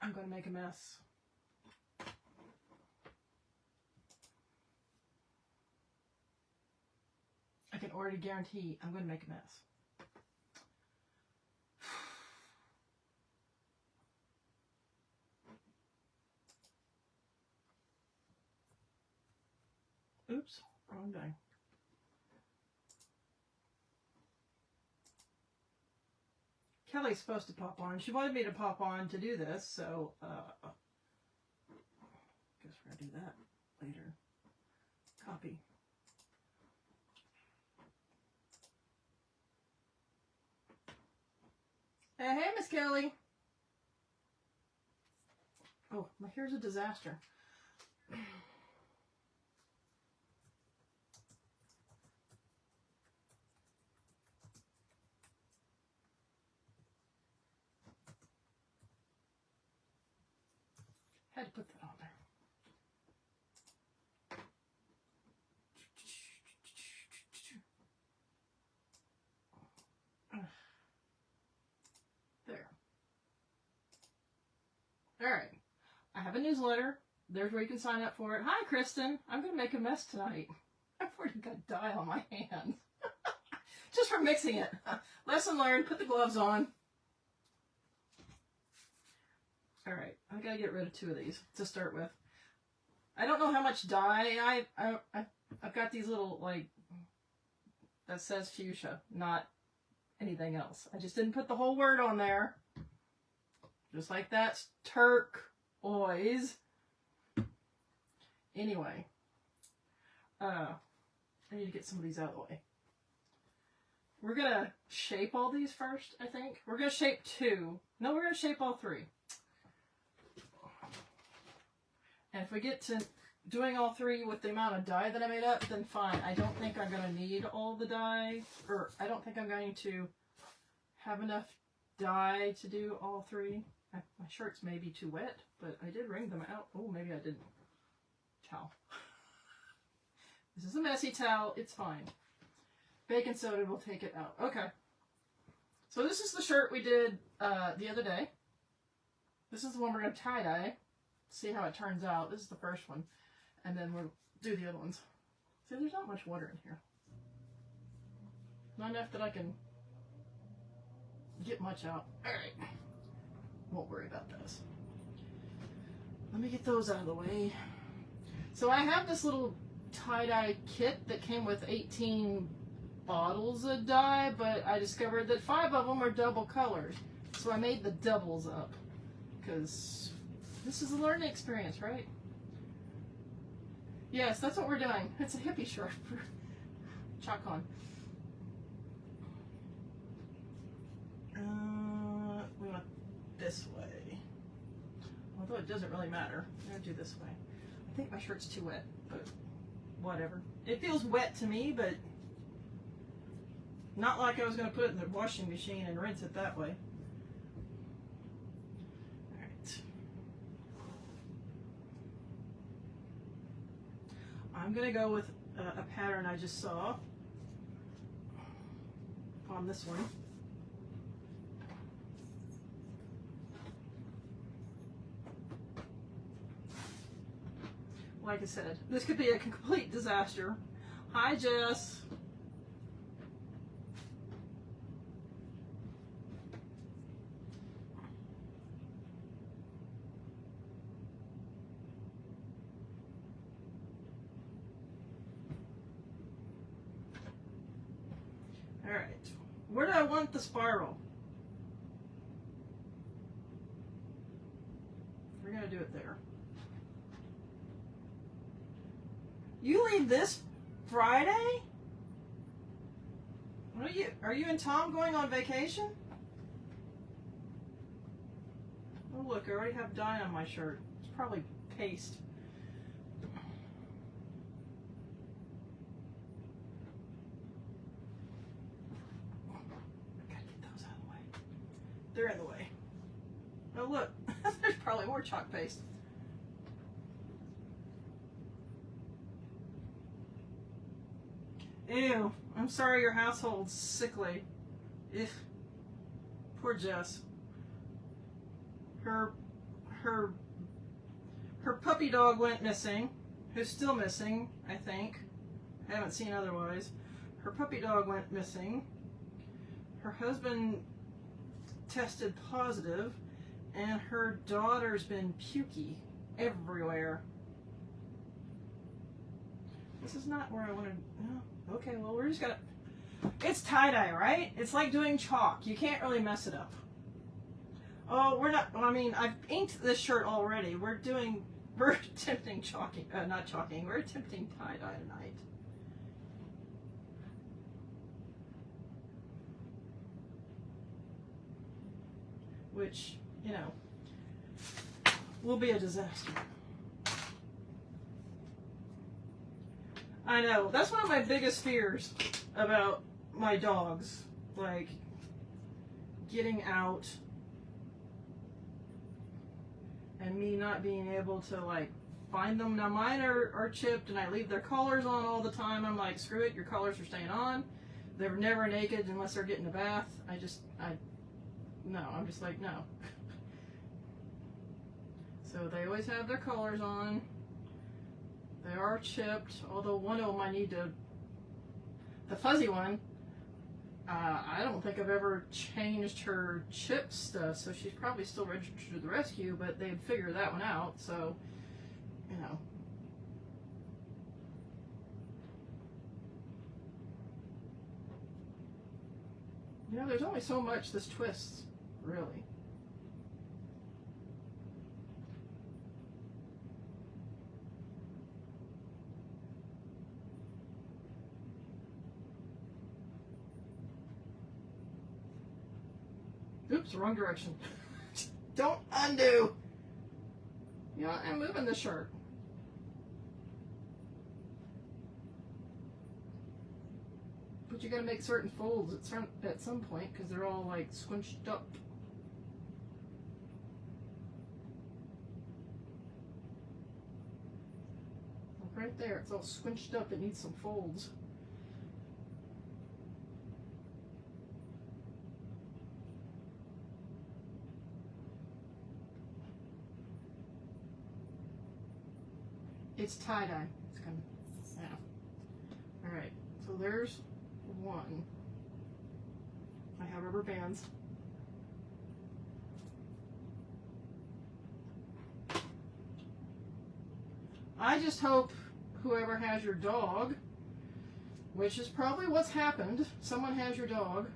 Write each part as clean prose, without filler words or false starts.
I'm going to make a mess. I can already guarantee I'm going to make a mess. Oops, wrong day. Kelly's supposed to pop on. She wanted me to pop on to do this, so guess we're gonna do that later. Copy. Hey, Miss Kelly. Oh, my hair's a disaster. Had to put that on there. There. All right. I have a newsletter. There's where you can sign up for it. Hi, Kristen. I'm going to make a mess tonight. I've already got dye on my hands. Just for mixing it. Lesson learned. Put the gloves on. All right. I got to get rid of 2 of these to start with. I don't know how much dye I've got these little, like, that says fuchsia, not anything else. I just didn't put the whole word on there. Just like that's turquoise. Anyway, I need to get some of these out of the way. We're going to shape all these first, I think. We're going to shape 2. No, we're going to shape all 3. And if we get to doing all 3 with the amount of dye that I made up, then fine. I don't think I'm going to need all the dye, or I don't think I'm going to have enough dye to do all 3. My shirts may be too wet, but I did wring them out. Oh, maybe I didn't. Towel. This is a messy towel. It's fine. Baking soda will take it out. Okay. So this is the shirt we did the other day. This is the one we're going to tie-dye. See how it turns out. This is the first one. And then we'll do the other ones. See, there's not much water in here. Not enough that I can get much out. Alright. Won't worry about those. Let me get those out of the way. So I have this little tie-dye kit that came with 18 bottles of dye, but I discovered that 5 of them are double colors. So I made the doubles up. Because this is a learning experience, right? Yes, that's what we're doing. It's a hippie shirt. Chalk on. We want this way. Although it doesn't really matter. I'm going to do this way. I think my shirt's too wet, but whatever. It feels wet to me, but not like I was going to put it in the washing machine and rinse it that way. I'm going to go with a pattern I just saw on this one. Like I said, this could be a complete disaster. Hi, Jess. Alright, where do I want the spiral? We're going to do it there. You leave this Friday? Are you and Tom going on vacation? Oh look, I already have dye on my shirt. It's probably paste. They're in the way. Oh look, there's probably more chalk paste. Ew, I'm sorry your household's sickly. Ugh. Poor Jess. Her her puppy dog went missing, who's still missing, I think. I haven't seen otherwise. Her puppy dog went missing. Her husband tested positive, and her daughter's been pukey everywhere. This is not where I wanted. Oh, okay, well, we're just gonna. It's tie-dye, right? It's like doing chalk. You can't really mess it up. Oh, we're not. I mean, I've inked this shirt already. We're attempting chalking. Not chalking. We're attempting tie-dye tonight. Which, you know, will be a disaster. I know. That's one of my biggest fears about my dogs. Like, getting out and me not being able to, like, find them. Now, mine are chipped, and I leave their collars on all the time. I'm like, screw it, your collars are staying on. They're never naked unless they're getting a bath. No, I'm just like, no. So they always have their collars on. They are chipped, although one of them I need to, the fuzzy one, I don't think I've ever changed her chip stuff, so she's probably still registered to the rescue, but they'd figure that one out, so, you know. You know, there's only so much this twists, really. Oops, wrong direction. Don't undo. You know, I'm moving the shirt. But you gotta make certain folds at some point because they're all like squinched up. Right there, it's all squinched up. It needs some folds. It's tie-dye. It's kind of, yeah. All right, so there's one. I have rubber bands. I just hope whoever has your dog, which is probably what's happened, someone has your dog,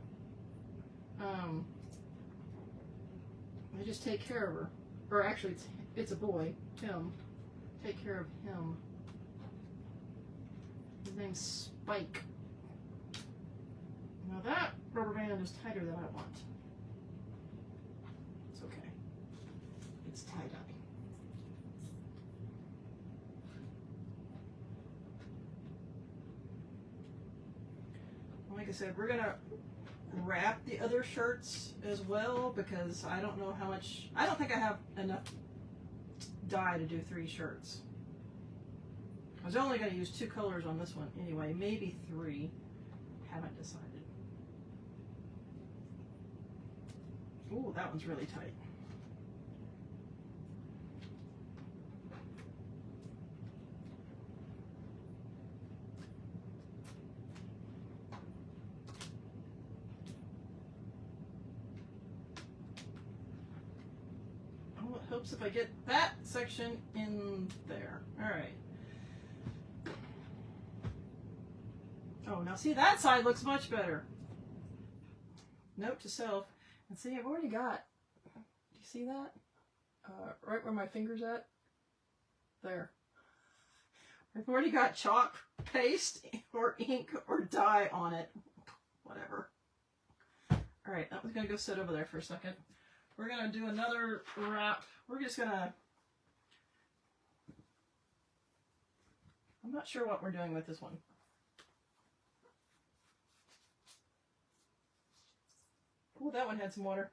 they just take care of her. Or actually, it's a boy, him. Take care of him. His name's Spike. Now that rubber band is tighter than I want. It's okay. It's tie-dye. Like I said, we're gonna wrap the other shirts as well because I don't know how much. I don't think I have enough dye to do 3 shirts. I was only going to use 2 colors on this one anyway, maybe 3. Haven't decided. Ooh, that one's really tight. Oh, it helps if I get that section in there. All right. Oh, now see, that side looks much better. Note to self. And see, I've already got, do you see that? Right where my finger's at? There. I've already got chalk paste or ink or dye on it. Whatever. Alright, that was going to go sit over there for a second. We're going to do another wrap. We're just going to, I'm not sure what we're doing with this one. Oh, that one had some water.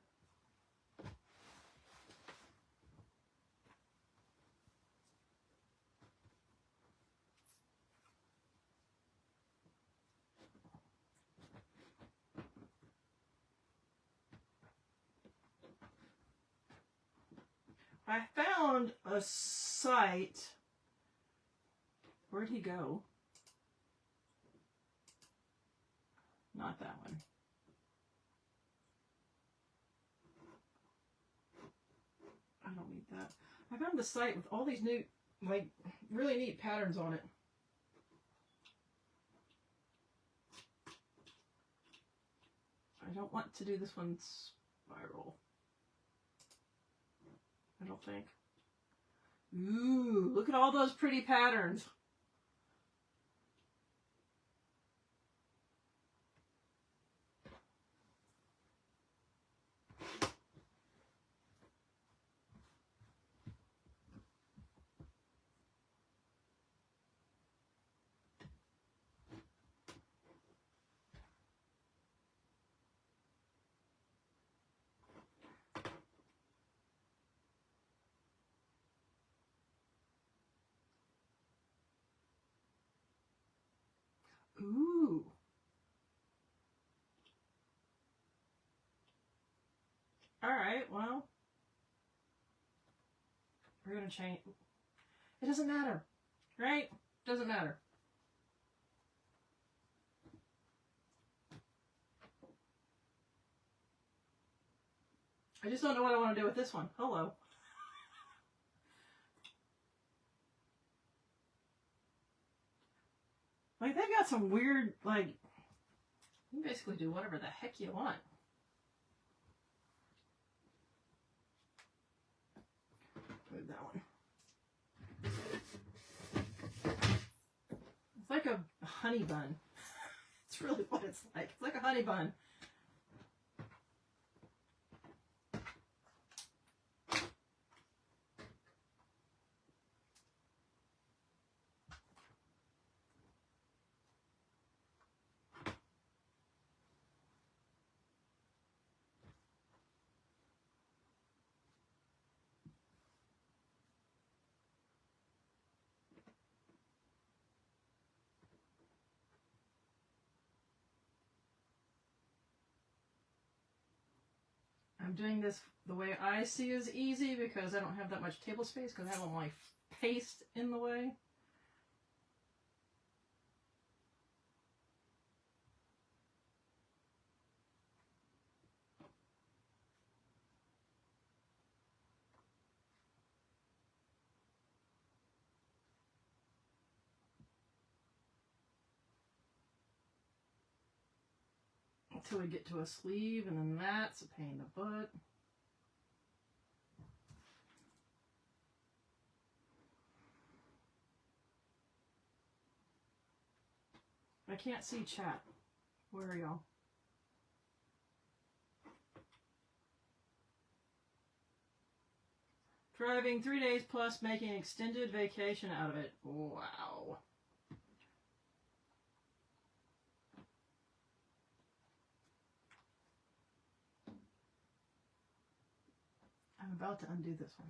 I found a site. Where'd he go? Not that one. I don't need that. I found the site with all these new, like, really neat patterns on it. I don't want to do this one spiral. I don't think. Ooh, look at all those pretty patterns. Ooh. Alright, well. We're going to change. It doesn't matter. Right? Doesn't matter. I just don't know what I want to do with this one. Hello. Like, they've got some weird, like, you can basically do whatever the heck you want. Move that one. It's like a honey bun. It's really what it's like. It's like a honey bun. I'm doing this the way I see is easy because I don't have that much table space because I have all my paste in the way. Until we get to a sleeve, and then that's a pain in the butt. I can't see chat. Where are y'all? Driving 3 days plus, making an extended vacation out of it. Wow. I'm about to undo this one.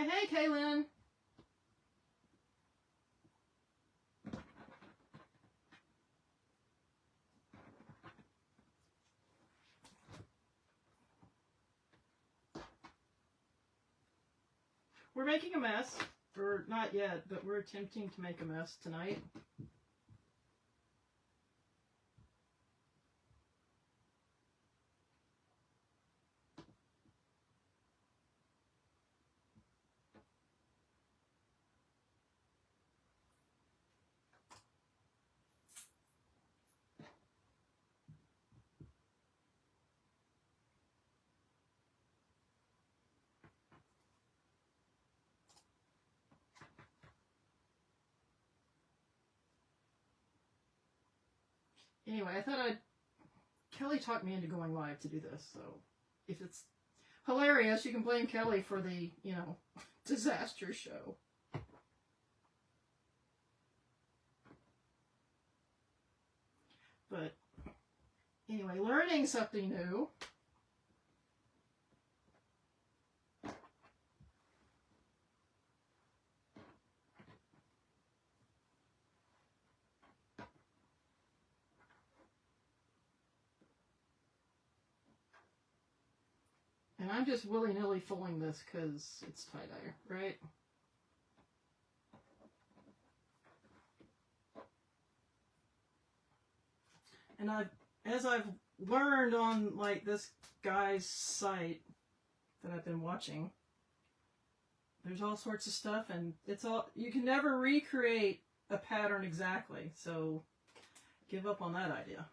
Hey, Kaylin. We're making a mess. Or not yet, but we're attempting to make a mess tonight. Anyway, I thought Kelly talked me into going live to do this, so if it's hilarious, you can blame Kelly for the, disaster show. But anyway, learning something new. And I'm just willy-nilly folding this because it's tie-dye, right? And as I've learned on like this guy's site that I've been watching, there's all sorts of stuff, and you can never recreate a pattern exactly, so give up on that idea.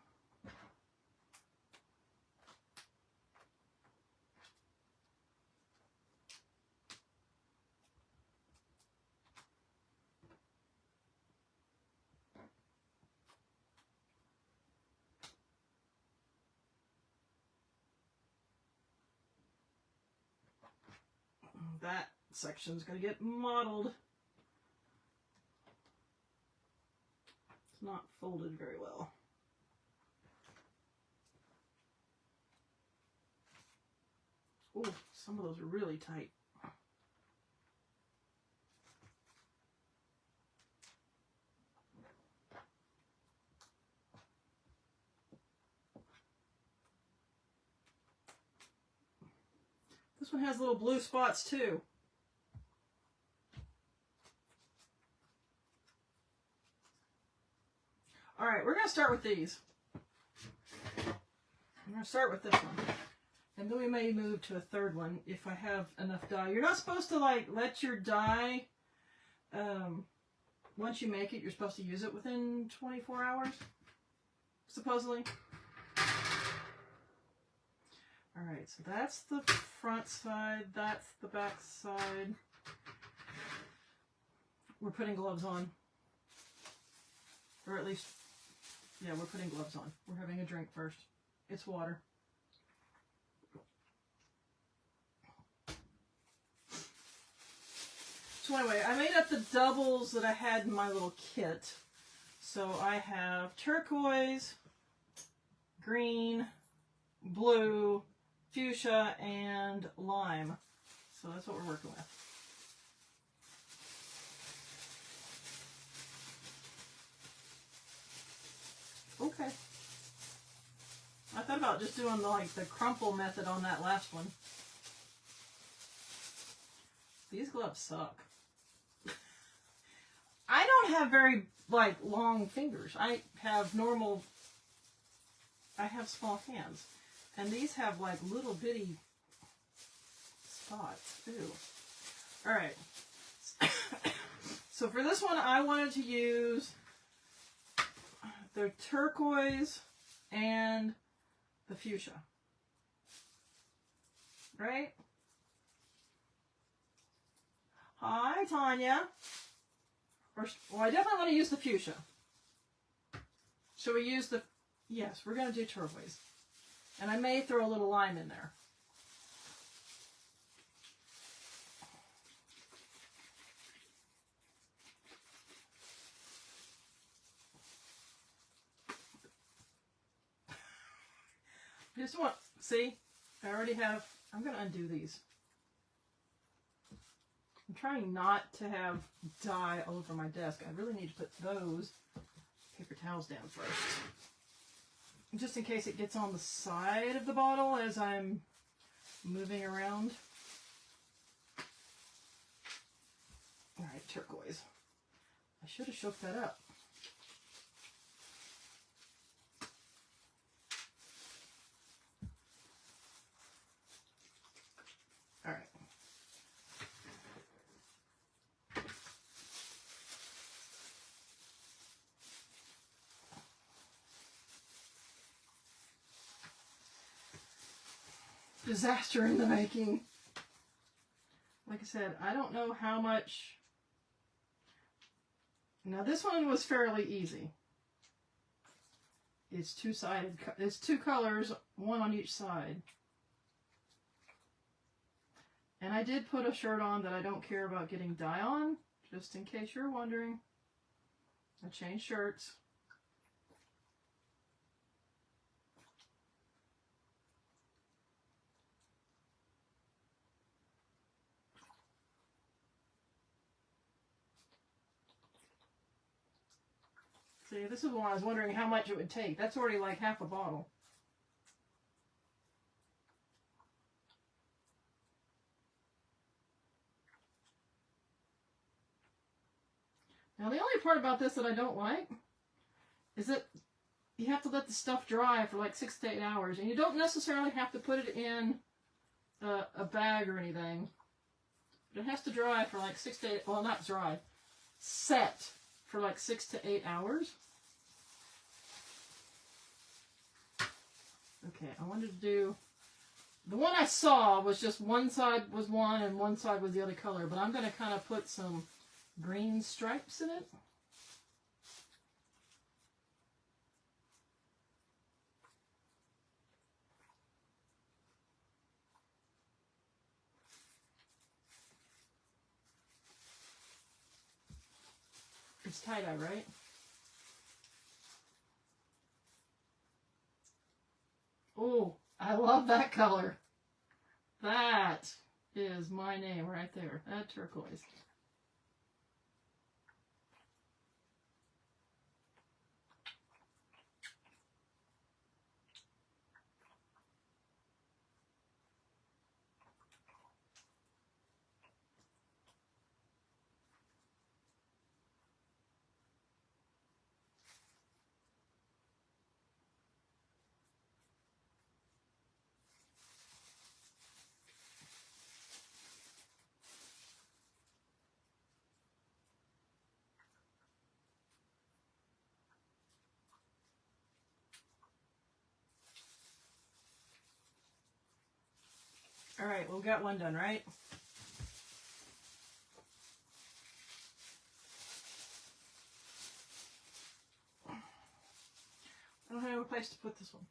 That section's going to get mottled. It's not folded very well. Oh, some of those are really tight. This one has little blue spots too. All right, we're going to start with these. I'm going to start with this one. And then we may move to a third one if I have enough dye. You're not supposed to like let your dye, once you make it, you're supposed to use it within 24 hours, supposedly. All right, so that's the front side, that's the back side. We're putting gloves on. Or at least, yeah, we're putting gloves on. We're having a drink first. It's water. So anyway, I made up the doubles that I had in my little kit. So I have turquoise, green, blue, fuchsia, and lime. So that's what we're working with. Okay. I thought about just doing the crumple method on that last one. These gloves suck. I don't have very long fingers. I have small hands. And these have little bitty spots too. Alright. So for this one I wanted to use the turquoise and the fuchsia. Right? Hi, Tanya. Well, I definitely want to use the fuchsia. Should we use the... Yes, we're going to do turquoise. And I may throw a little lime in there. Just want... See? I already have... I'm going to undo these. I'm trying not to have dye all over my desk. I really need to put those paper towels down first. Just in case it gets on the side of the bottle as I'm moving around. Alright, turquoise. I should have shook that up. Alright. Disaster in the making. Like I said, I don't know how much. Now this one was fairly easy. It's two-sided. It's two colors, one on each side. And I did put a shirt on that I don't care about getting dye on, just in case you're wondering. I changed shirts. See, this is one I was wondering how much it would take. That's already like half a bottle. Now the only part about this that I don't like is that you have to let the stuff dry for like 6 to 8 hours, and you don't necessarily have to put it in a bag or anything. But it has to dry for like 6 to 8, well, not dry, set for like 6 to 8 hours. Okay, I wanted to do, the one I saw was just one side was one and one side was the other color, but I'm going to kind of put some green stripes in it. It's tie-dye, right? Oh, I love that color. That is my name right there. That turquoise. All right, well, we got one done, right? I don't have a place to put this one.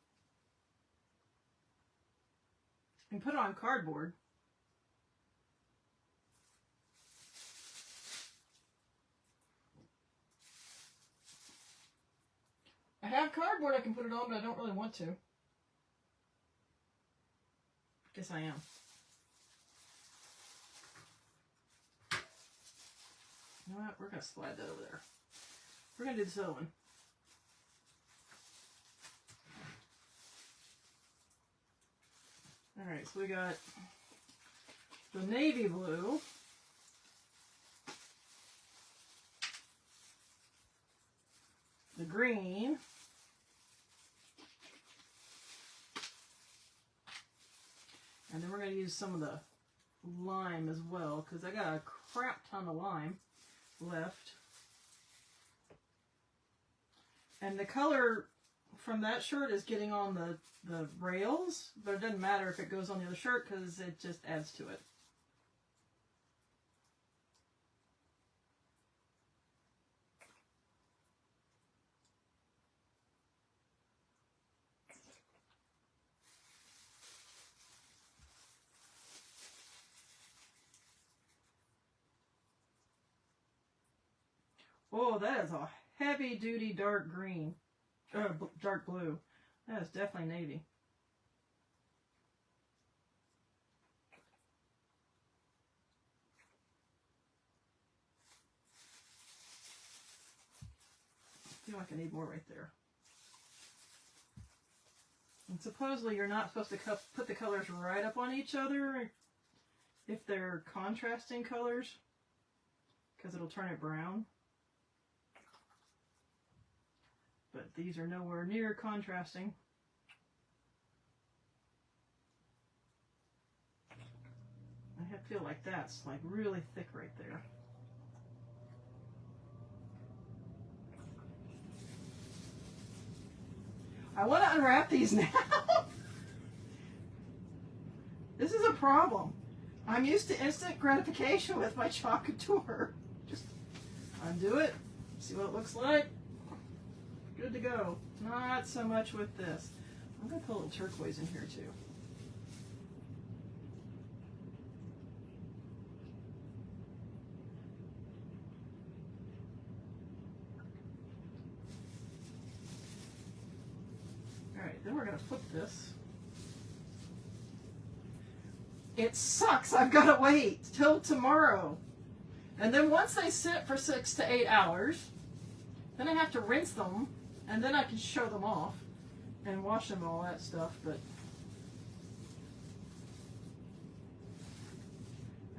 I can put it on cardboard. I have cardboard I can put it on, but I don't really want to. Guess I am. You know what? We're going to slide that over there. We're going to do this other one. Alright, so we got the navy blue. The green. And then we're going to use some of the lime as well, because I got a crap ton of lime left. And the color from that shirt is getting on the rails, but it doesn't matter if it goes on the other shirt because it just adds to it. Oh, that is a heavy-duty dark green. Dark blue. That is definitely navy. I feel like I need more right there. And supposedly you're not supposed to put the colors right up on each other if they're contrasting colors, because it'll turn it brown. But these are nowhere near contrasting. I feel like that's like really thick right there. I want to unwrap these now. This is a problem. I'm used to instant gratification with my Chalk Couture. Just undo it, see what it looks like. Good to go. Not so much with this. I'm going to put a little turquoise in here too. Alright, then we're going to flip this. It sucks. I've got to wait till tomorrow. And then once they sit for 6 to 8 hours, then I have to rinse them, and then I can show them off and wash them and all that stuff. But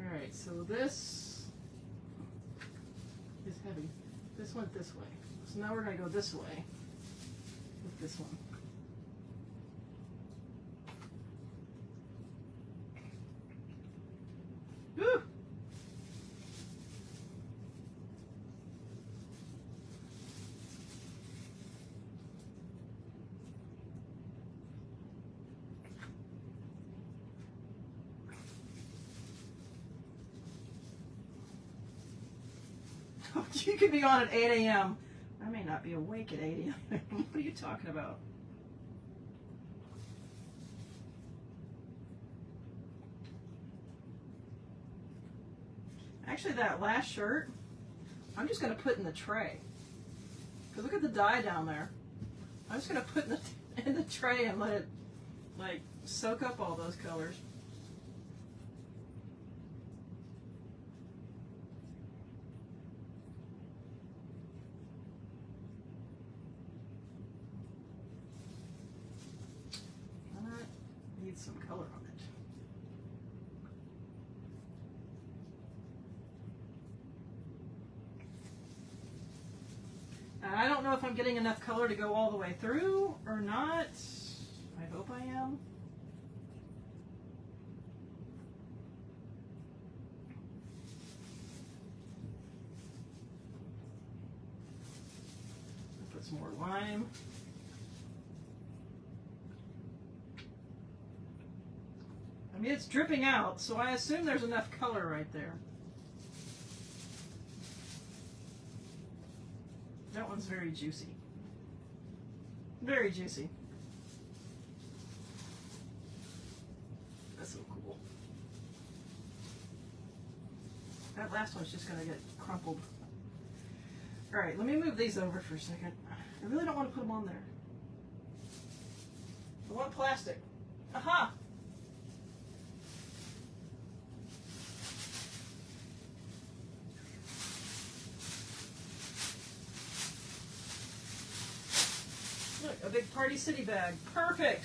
alright, so this is heavy. This went this way. So now we're going to go this way with this one. Woo! You could be on at 8 a.m. I may not be awake at 8 a.m. What are you talking about? Actually, that last shirt, I'm just going to put in the tray. Because look at the dye down there. I'm just going to put in the tray and let it, like, soak up all those colors. Some color on it. And I don't know if I'm getting enough color to go all the way through or not. I hope I am. Put some more lime. I mean, it's dripping out, so I assume there's enough color right there. That one's very juicy. Very juicy. That's so cool. That last one's just going to get crumpled. Alright, let me move these over for a second. I really don't want to put them on there. I want plastic. Aha! Look, a big Party City bag. Perfect!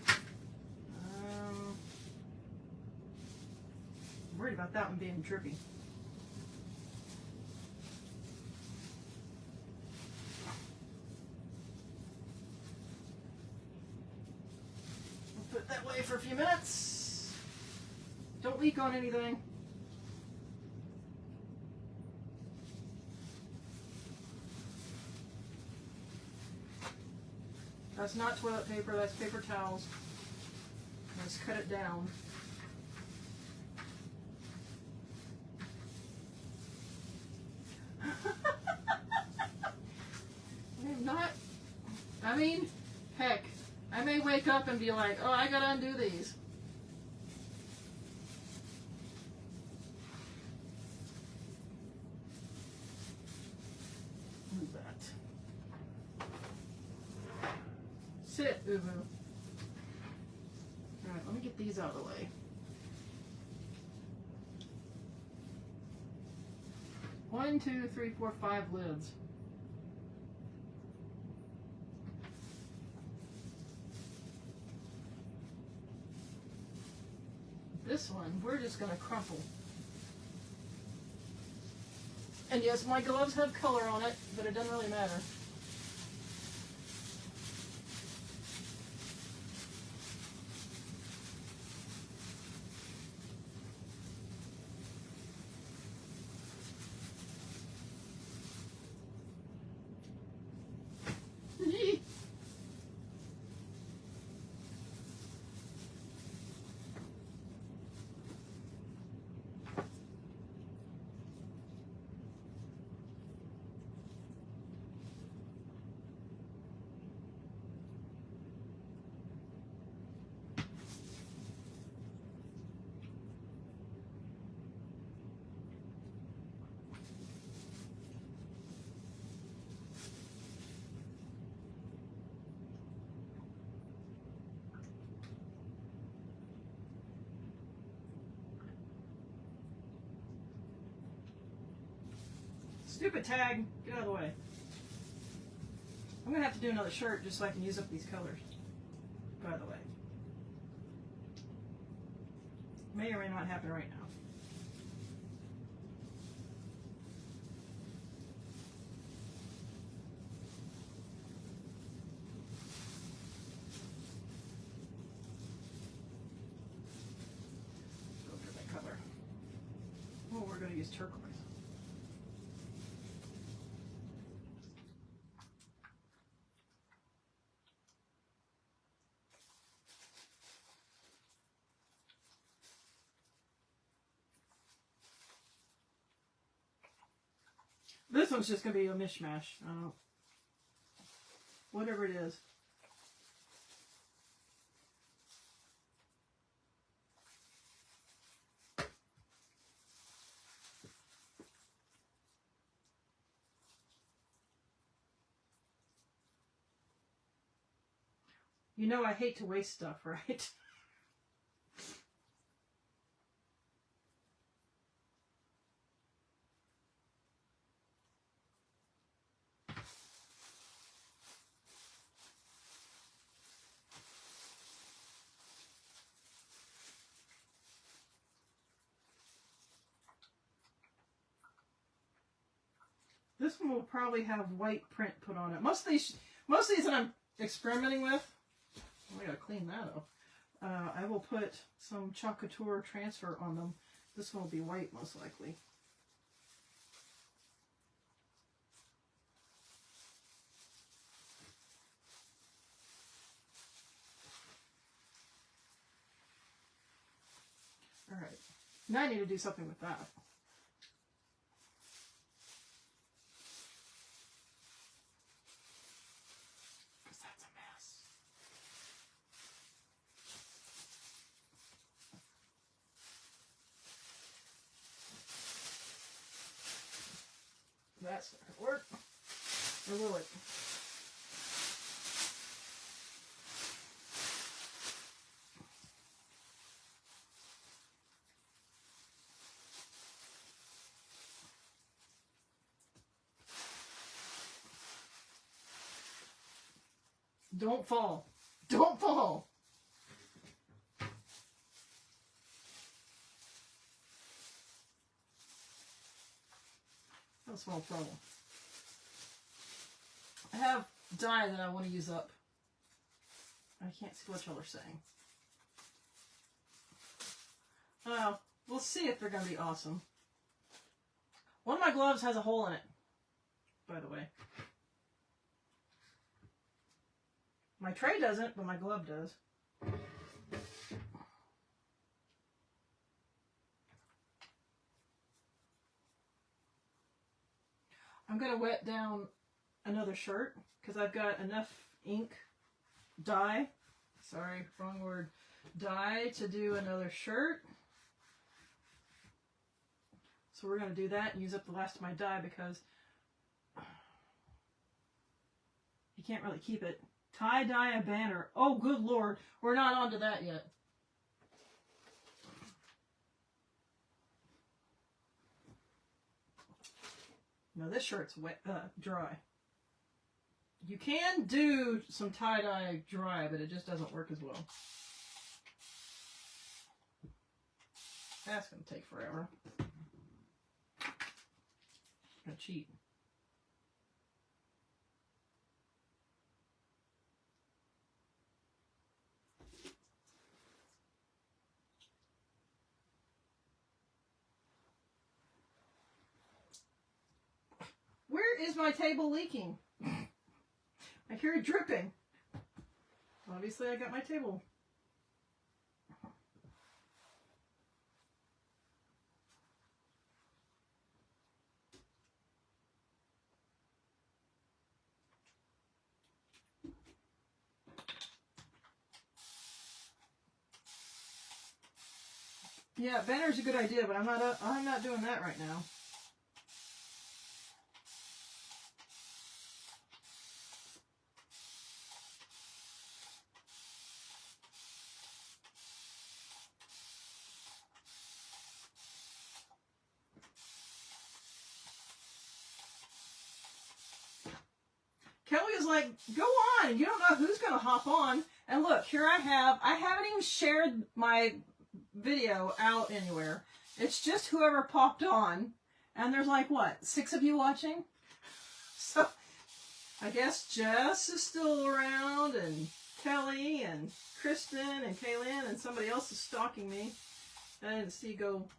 I'm worried about that one being drippy. I'll put it that way for a few minutes. Don't leak on anything. That's not toilet paper, that's paper towels. Let's cut it down. I'm not, I mean, heck, I may wake up and be like, oh, I gotta undo these. Move that. Sit, Ubu. Alright, let me get these out of the way. One, two, three, four, 5 lids. This one, we're just going to crumple. And yes, my gloves have color on it, but it doesn't really matter. Stupid tag, get out of the way. I'm gonna have to do another shirt just so I can use up these colors, by the way. May or may not happen right now. use turquoise. This one's just going to be a mishmash. Whatever it is. You know I hate to waste stuff, right? This one will probably have white print put on it. Most of these that I'm experimenting with, I gotta clean that up. I will put some Chalk Couture transfer on them. This one will be white most likely. All right, now I need to do something with that. That's not gonna work. Or will it? Don't fall. Don't fall. No small problem. I have dye that I want to use up. I can't see what y'all are saying. We'll see if they're going to be awesome. One of my gloves has a hole in it, by the way. My tray doesn't, but my glove does. I'm going to wet down another shirt because I've got enough ink, dye, sorry, wrong word, dye to do another shirt. So we're going to do that and use up the last of my dye because you can't really keep it. Tie-dye a banner. Oh, good Lord. We're not onto that yet. No, this shirt's wet, dry. You can do some tie-dye dry, but it just doesn't work as well. That's going to take forever. I'm going to cheat. Where is my table leaking? I hear it dripping. Obviously, I got my table. Yeah, banner's a good idea, but I'm not doing that right now. Kelly is like, go on. You don't know who's going to hop on. And look, here I haven't even shared my video out anywhere. It's just whoever popped on. And there's like, what, 6 of you watching? So, I guess Jess is still around, and Kelly, and Kristen, and Kaylin, and somebody else is stalking me. I didn't see go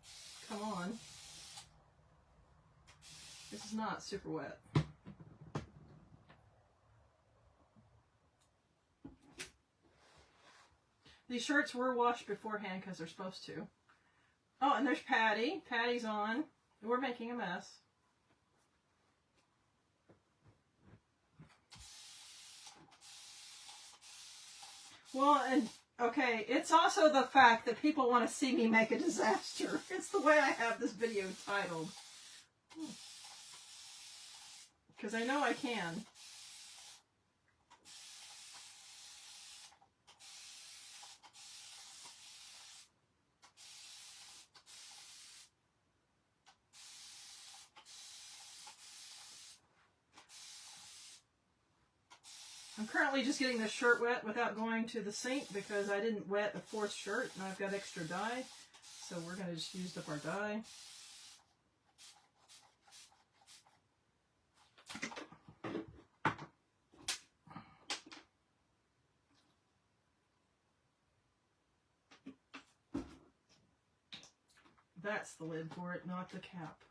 come on. This is not super wet. These shirts were washed beforehand because they're supposed to. Oh, and there's Patty. Patty's on. We're making a mess. Well, and okay, it's also the fact that people want to see me make a disaster. It's the way I have this video titled. Because I know I can. I'm currently just getting this shirt wet without going to the sink because I didn't wet the fourth shirt and I've got extra dye. So we're going to just use up our dye. That's the lid for it, not the cap.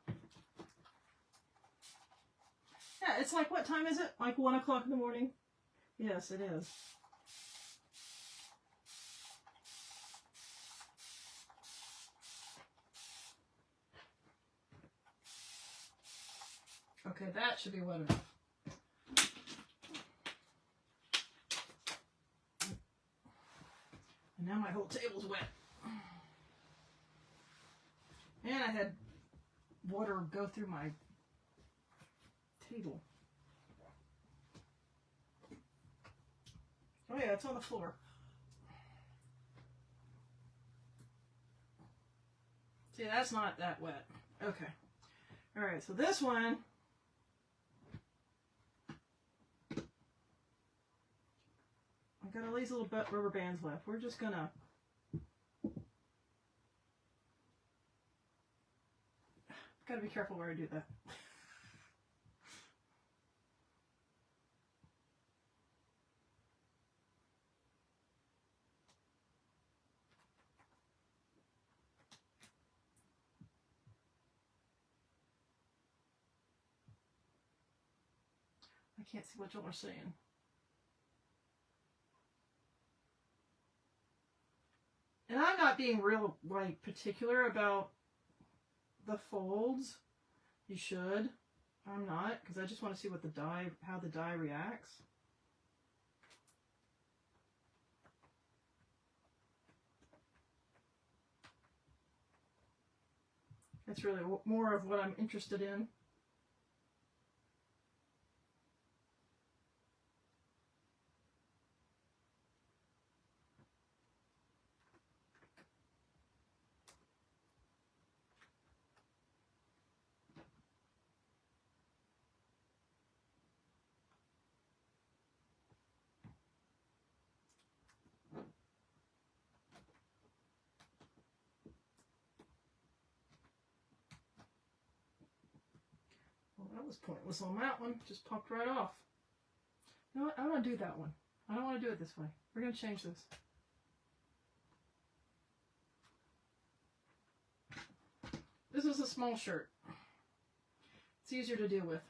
Yeah, it's like, what time is it? Like 1 o'clock in the morning? Yes, it is. Okay, that should be wet enough. And now my whole table's wet. And I had water go through my table. Oh yeah, it's on the floor. See, that's not that wet. Okay. Alright, so this one, I've got all these little rubber bands left. We're just gonna gotta be careful where I do that. I can't see what y'all are saying. And I'm not being real, like, particular about the folds. You should. I'm not, because I just want to see what the dye, how the dye reacts. That's really more of what I'm interested in. Well, that was pointless on that one. Just popped right off. You know what? I want to do that one. I don't want to do it this way. We're going to change this. This is a small shirt. It's easier to deal with.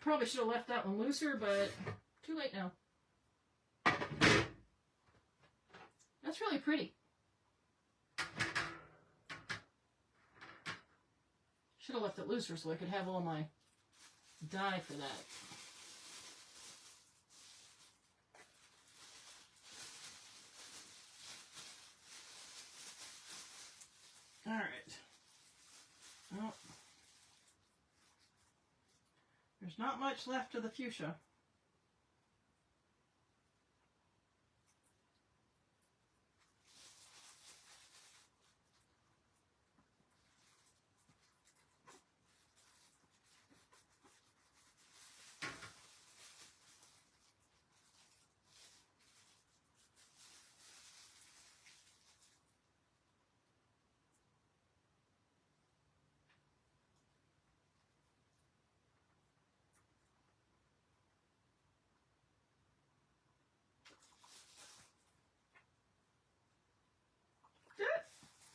probably should have left that one looser, but too late now. That's really pretty. Should have left it looser so I could have all my dye for that. All right. Well, there's not much left of the fuchsia.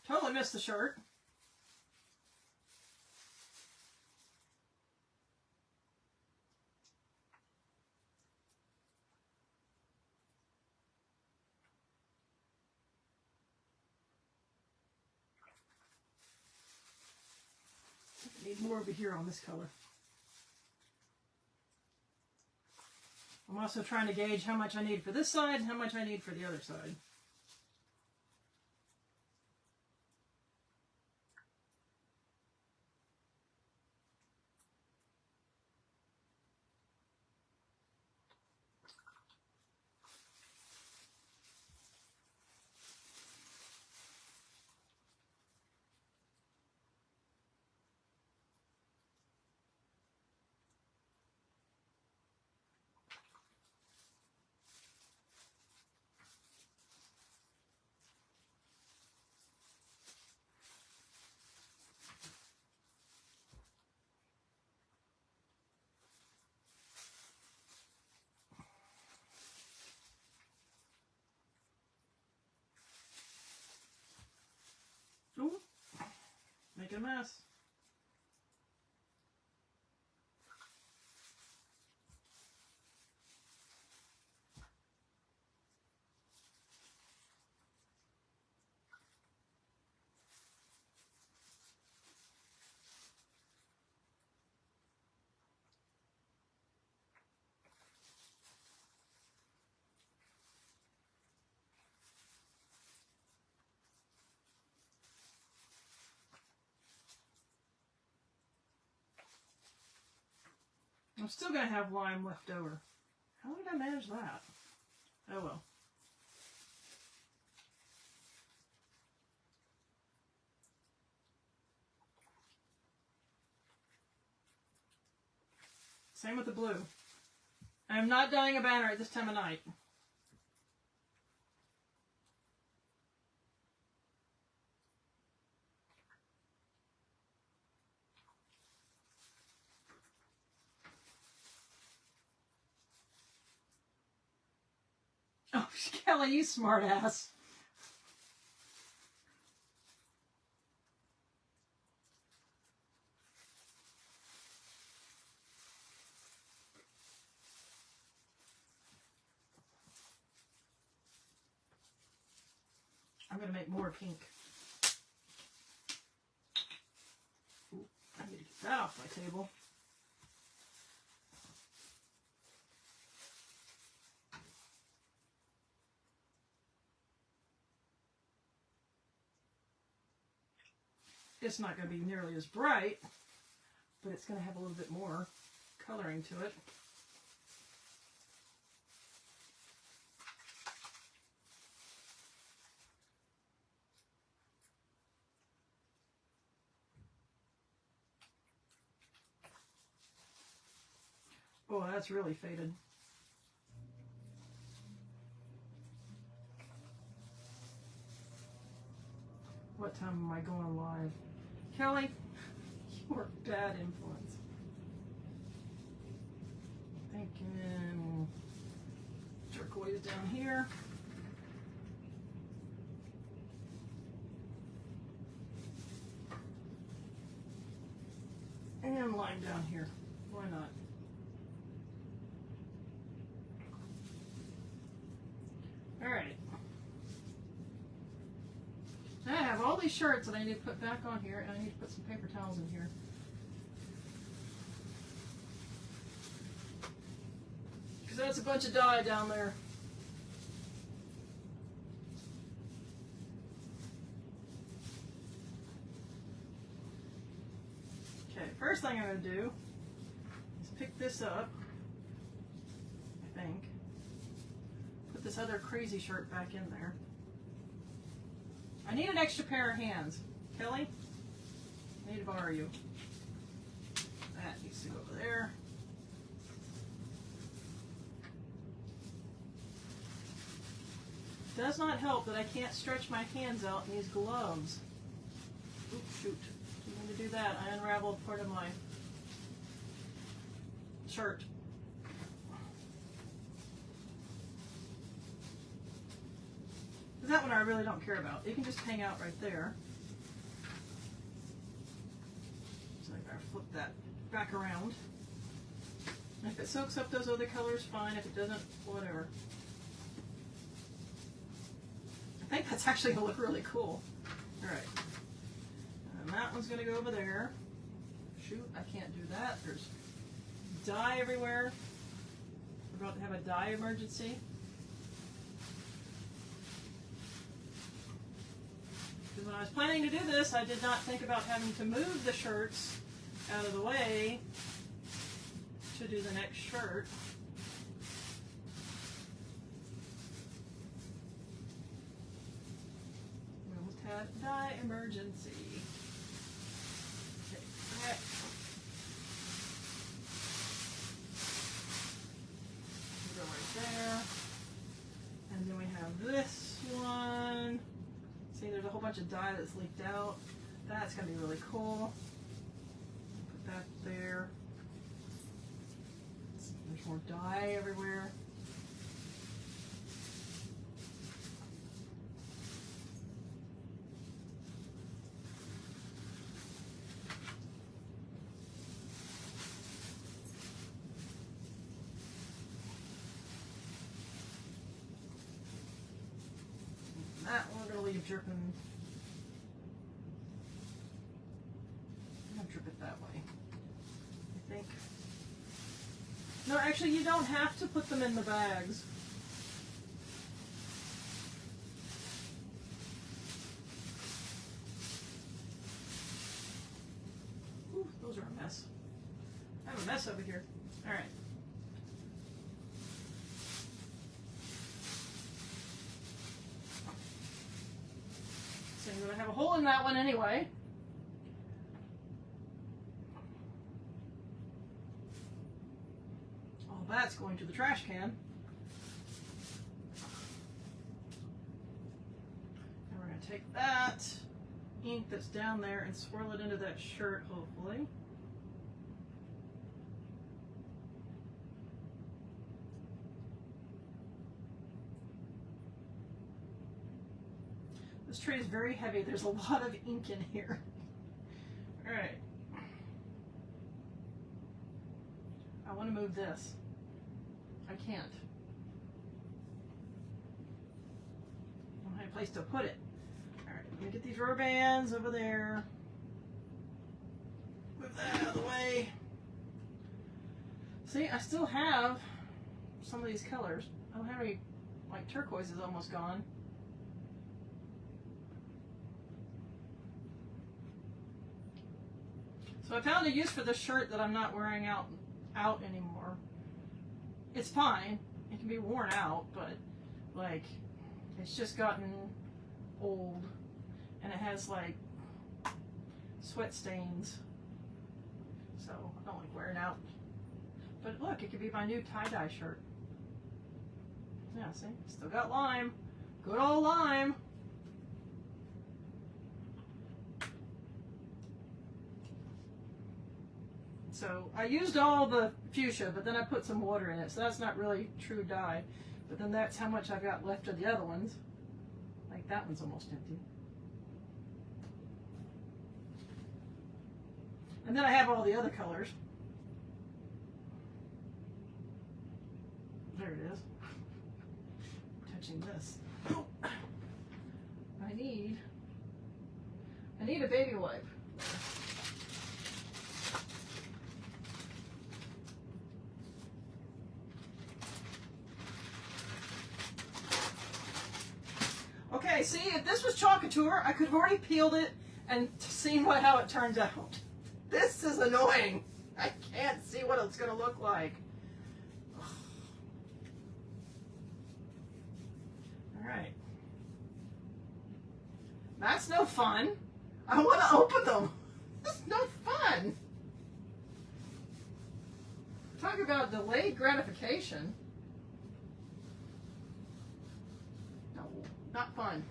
Totally missed the shirt. I need more over here on this color. I'm also trying to gauge how much I need for this side and how much I need for the other side. Ooh, making a mess. I'm still going to have lime left over. How did I manage that? Oh well. Same with the blue. I'm not dyeing a banner at this time of night. Oh, Kelly, you smart ass. I'm going to make more pink. Ooh, I need to get that off my table. It's not going to be nearly as bright, but it's going to have a little bit more coloring to it. Oh, that's really faded. What time am I going live? Kelly, you're a bad influence. Thinking turquoise down here. And lime down here. Why not? these shirts that I need to put back on here, and I need to put some paper towels in here. Because that's a bunch of dye down there. Okay, first thing I'm going to do is pick this up, I think. Put this other crazy shirt back in there. I need an extra pair of hands. Kelly, I need to borrow you. That needs to go over there. Does not help that I can't stretch my hands out in these gloves. Oops, shoot. Didn't mean to do that. I unraveled part of my shirt. That one I really don't care about. It can just hang out right there. So I gotta flip that back around. And if it soaks up those other colors, fine. If it doesn't, whatever. I think that's actually gonna look really cool. Alright. And that one's gonna go over there. Shoot, I can't do that. There's dye everywhere. We're about to have a dye emergency. Because when I was planning to do this, I did not think about having to move the shirts out of the way to do the next shirt. We almost had a dye emergency. Okay, back. Go right there. And then we have this one. See, there's a whole bunch of dye that's leaked out. That's going to be really cool. Put that there. There's more dye everywhere. That one we're going to leave dripping. I'm going to drip it that way, I think. No, actually, you don't have to put them in the bags. Ooh, those are a mess. I have a mess over here. All right. So I'm going to have a hole in that one anyway. All that's going to the trash can. And we're going to take that ink that's down there and swirl it into that shirt, hopefully. This tray is very heavy. There's a lot of ink in here. All right. I want to move this. I can't. I don't have a place to put it. All right, let me get these rubber bands over there. Move that out of the way. See, I still have some of these colors. I don't have any, like turquoise is almost gone. So I found a use for this shirt that I'm not wearing out anymore. It's fine. It can be worn out, but like it's just gotten old and it has like sweat stains. So I don't like wearing out. But look, it could be my new tie-dye shirt. Yeah, see? Still got lime. Good old lime. So I used all the fuchsia, but then I put some water in it, so that's not really true dye. But then that's how much I've got left of the other ones. Like that one's almost empty. And then I have all the other colors. There it is. Touching this. Oh. I need I need a baby wipe. Okay, see, if this was Chalkature, I could have already peeled it and seen how it turns out. This is annoying. I can't see what it's going to look like. All right. That's no fun. I want to open them. This is no fun. Talk about delayed gratification. No, not fun.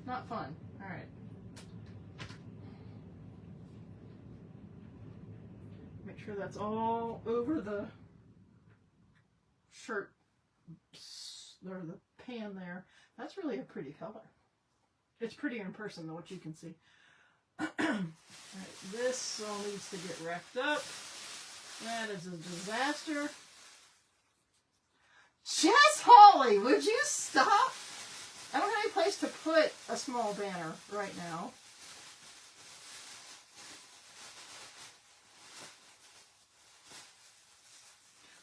Not fun. All right. Make sure that's all over the shirt or the pan there. That's really a pretty color. It's prettier in person than what you can see. All right, this all needs to get wrapped up. That is a disaster. Jess Holly, would you stop? I don't have any place to put a small banner right now.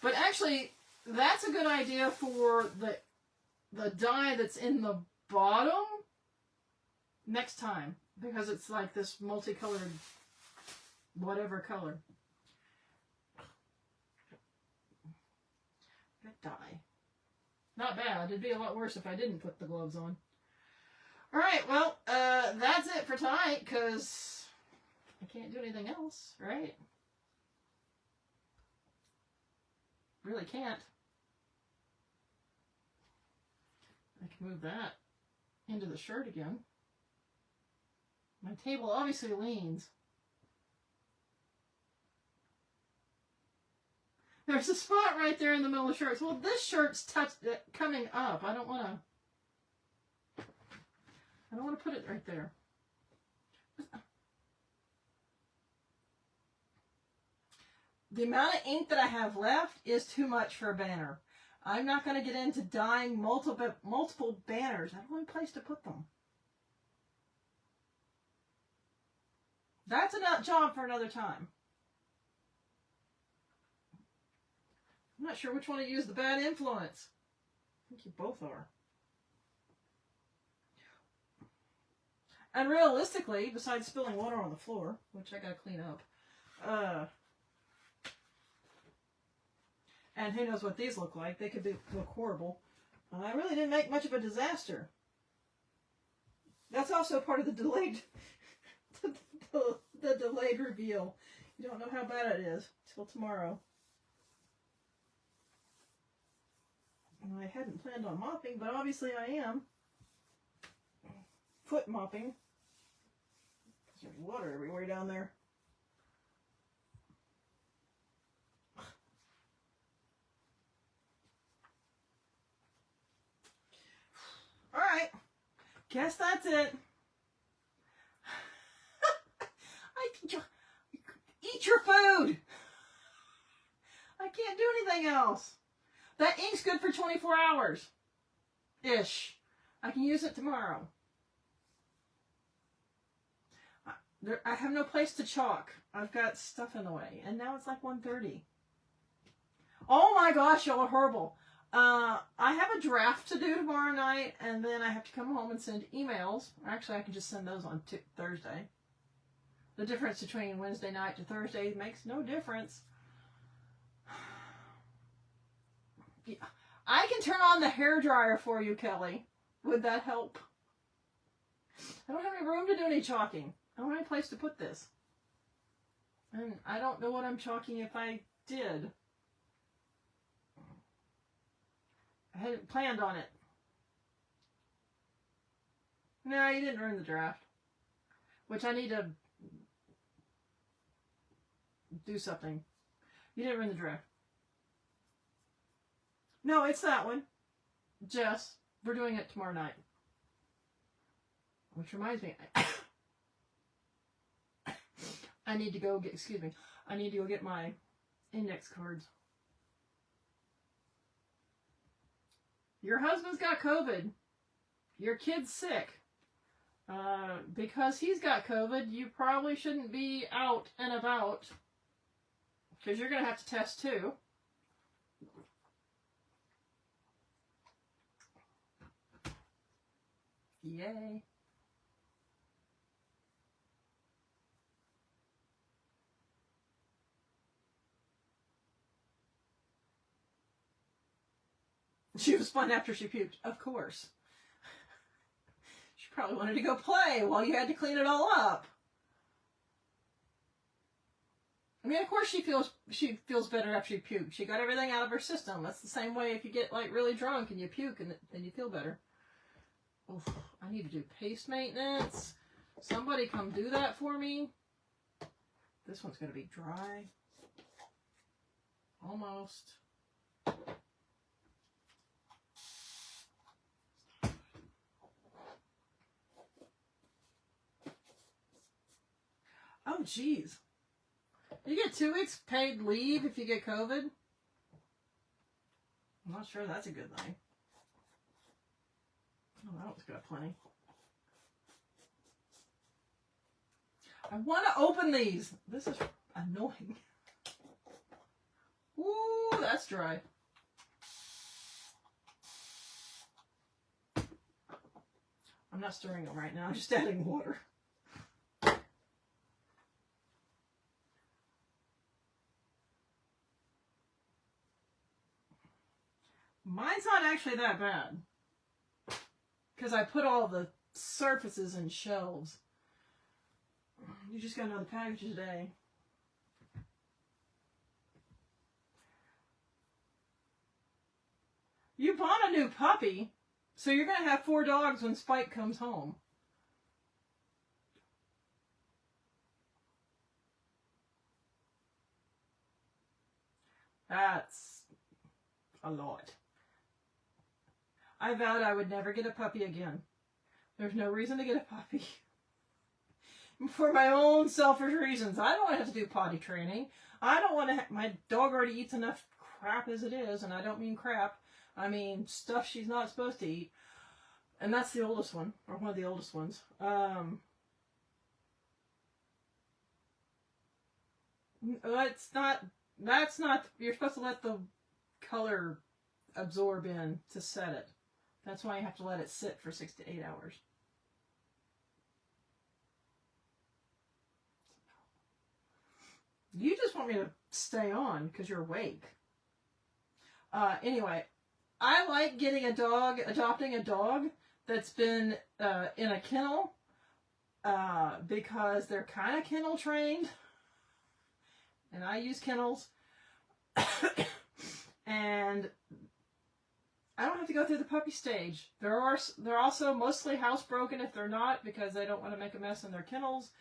But actually, that's a good idea for the die that's in the bottom next time, because it's like this multicolored whatever color. Good die. Not bad. It'd be a lot worse if I didn't put the gloves on. Alright, well, that's it for tonight, because I can't do anything else, right? Really can't. I can move that into the shirt again. My table obviously leans. There's a spot right there in the middle of the shirts. Well, this shirt's coming up. I don't want to put it right there. The amount of ink that I have left is too much for a banner. I'm not going to get into dyeing multiple banners. I don't have a place to put them. That's a job for another time. I'm not sure which one to use the bad influence. I think you both are. And realistically, besides spilling water on the floor, which I gotta clean up, and who knows what these look like. They could look horrible. I really didn't make much of a disaster. That's also part of the delayed the delayed reveal. You don't know how bad it is till tomorrow. I hadn't planned on mopping, but obviously I am. Foot mopping. There's water everywhere down there. Alright. Guess that's it. Eat your food. I can't do anything else. That ink's good for 24 hours. Ish. I can use it tomorrow. I have no place to chalk. I've got stuff in the way. And now it's like 1:30. Oh my gosh, y'all are horrible. I have a draft to do tomorrow night, and then I have to come home and send emails. Actually, I can just send those on Thursday. The difference between Wednesday night to Thursday makes no difference. Yeah. I can turn on the hairdryer for you, Kelly. Would that help? I don't have any room to do any chalking. I don't have any place to put this. And I don't know what I'm chalking if I did. I hadn't planned on it. No, you didn't ruin the draft. Which I need to do something. You didn't ruin the draft. No, it's that one. Jess, we're doing it tomorrow night. Which reminds me, I need to go get, I need to go get my index cards. Your husband's got COVID. Your kid's sick. Because he's got COVID, you probably shouldn't be out and about. Because you're going to have to test too. Yay. She was fun after she puked, of course. She probably wanted to go play while you had to clean it all up. I mean, of course she feels better after she puked. She got everything out of her system. That's the same way if you get like really drunk and you puke and then you feel better. Oof, I need to do paste maintenance. Somebody come do that for me. This one's going to be dry. Almost. Oh, geez. You get 2 weeks paid leave if you get COVID? I'm not sure that's a good thing. Oh, that one's got plenty. I want to open these. This is annoying. Ooh, that's dry. I'm not stirring them right now. I'm just adding water. Mine's not actually that bad. Because I put all the surfaces in shelves. You just got another package today. You bought a new puppy, so you're going to have 4 dogs when Spike comes home. That's a lot. I vowed I would never get a puppy again. There's no reason to get a puppy. For my own selfish reasons. I don't want to have to do potty training. I don't want to... My dog already eats enough crap as it is, and I don't mean crap. I mean stuff she's not supposed to eat. And that's the oldest one, or one of the oldest ones. That's not... You're supposed to let the color absorb in to set it. That's why you have to let it sit for 6 to 8 hours. You just want me to stay on because you're awake. Anyway, I like adopting a dog that's been in a kennel because they're kind of kennel trained. And I use kennels. And I don't have to go through the puppy stage. They're also mostly housebroken if they're not, because they don't want to make a mess in their kennels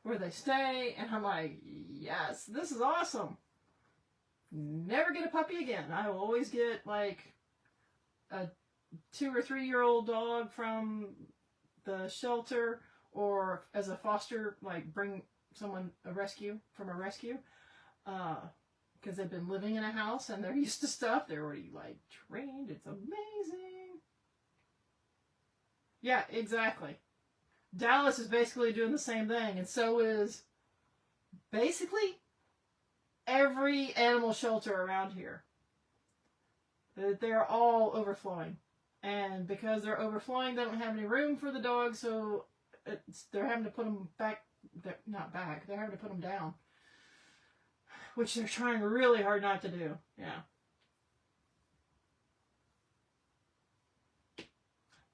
where they stay. And I'm like, yes, this is awesome. Never get a puppy again. I will always get like a 2 or 3 year old dog from the shelter, or as a foster, like bring someone from a rescue. Because they've been living in a house and they're used to stuff. They're already like trained. It's amazing. Yeah, exactly. Dallas is basically doing the same thing, and so is basically every animal shelter around here. They're all overflowing. And because they're overflowing, they don't have any room for the dogs, so they're having to put them back. Not back. They're having to put them down. Which they're trying really hard not to do. Yeah.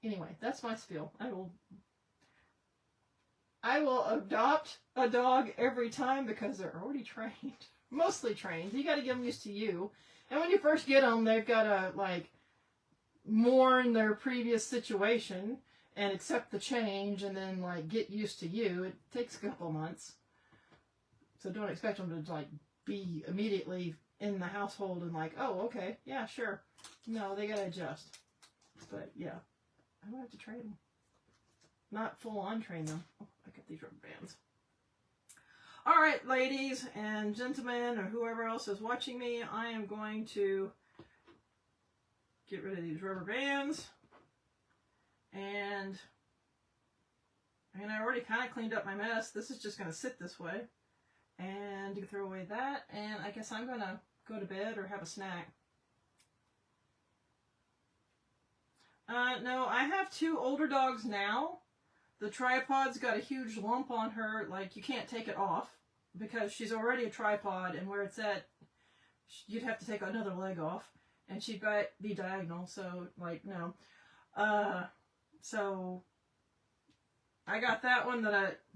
Anyway, that's my spiel. I will adopt a dog every time because they're already trained. Mostly trained. You got to get them used to you. And when you first get them, they've got to, like, mourn their previous situation and accept the change and then, like, get used to you. It takes a couple months. So don't expect them to, like, be immediately in the household and like, oh, okay, yeah, sure. No, they gotta adjust. But yeah, I don't have to train them. Not full on train them. Oh, I got these rubber bands. All right, ladies and gentlemen, or whoever else is watching me, I am going to get rid of these rubber bands and I mean, I already kind of cleaned up my mess. This is just going to sit this way. And you can throw away that. And I guess I'm going to go to bed or have a snack. No, I have 2 older dogs now. The tripod's got a huge lump on her. Like, you can't take it off because she's already a tripod. And where it's at, you'd have to take another leg off. And she'd be diagonal. So, like, no. So I got that one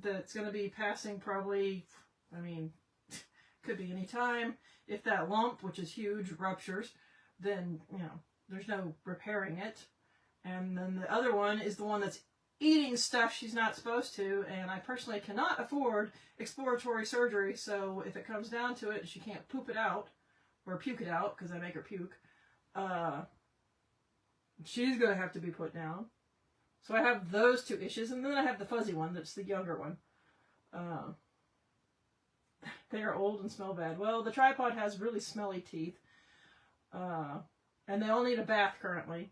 that's going to be passing probably, I mean, could be any time. If that lump, which is huge, ruptures, then, you know, there's no repairing it. And then the other one is the one that's eating stuff she's not supposed to, and I personally cannot afford exploratory surgery, so if it comes down to it, she can't poop it out, or puke it out, because I make her puke, she's going to have to be put down. So I have those 2 issues, and then I have the fuzzy one, that's the younger one. They are old and smell bad. Well, the tripod has really smelly teeth, and they all need a bath currently,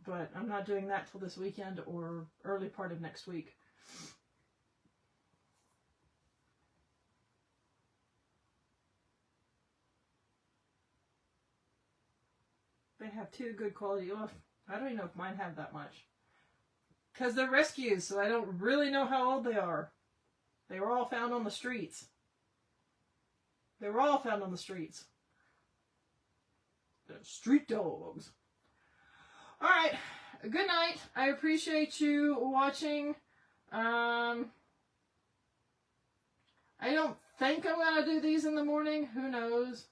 but I'm not doing that till this weekend or early part of next week. They have 2 good quality. Oh, I don't even know if mine have that much. Because they're rescues, so I don't really know how old they are. They were all found on the streets. They were all found on the streets. They're street dogs. Alright, good night. I appreciate you watching. I don't think I'm going to do these in the morning. Who knows?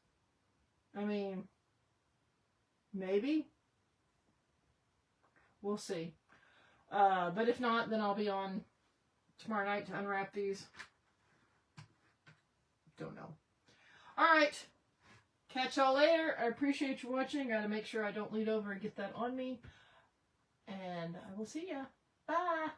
I mean, maybe. We'll see. But if not, then I'll be on tomorrow night to unwrap these. Don't know. Alright. Catch y'all later. I appreciate you watching. Gotta make sure I don't lead over and get that on me. And I will see ya. Bye.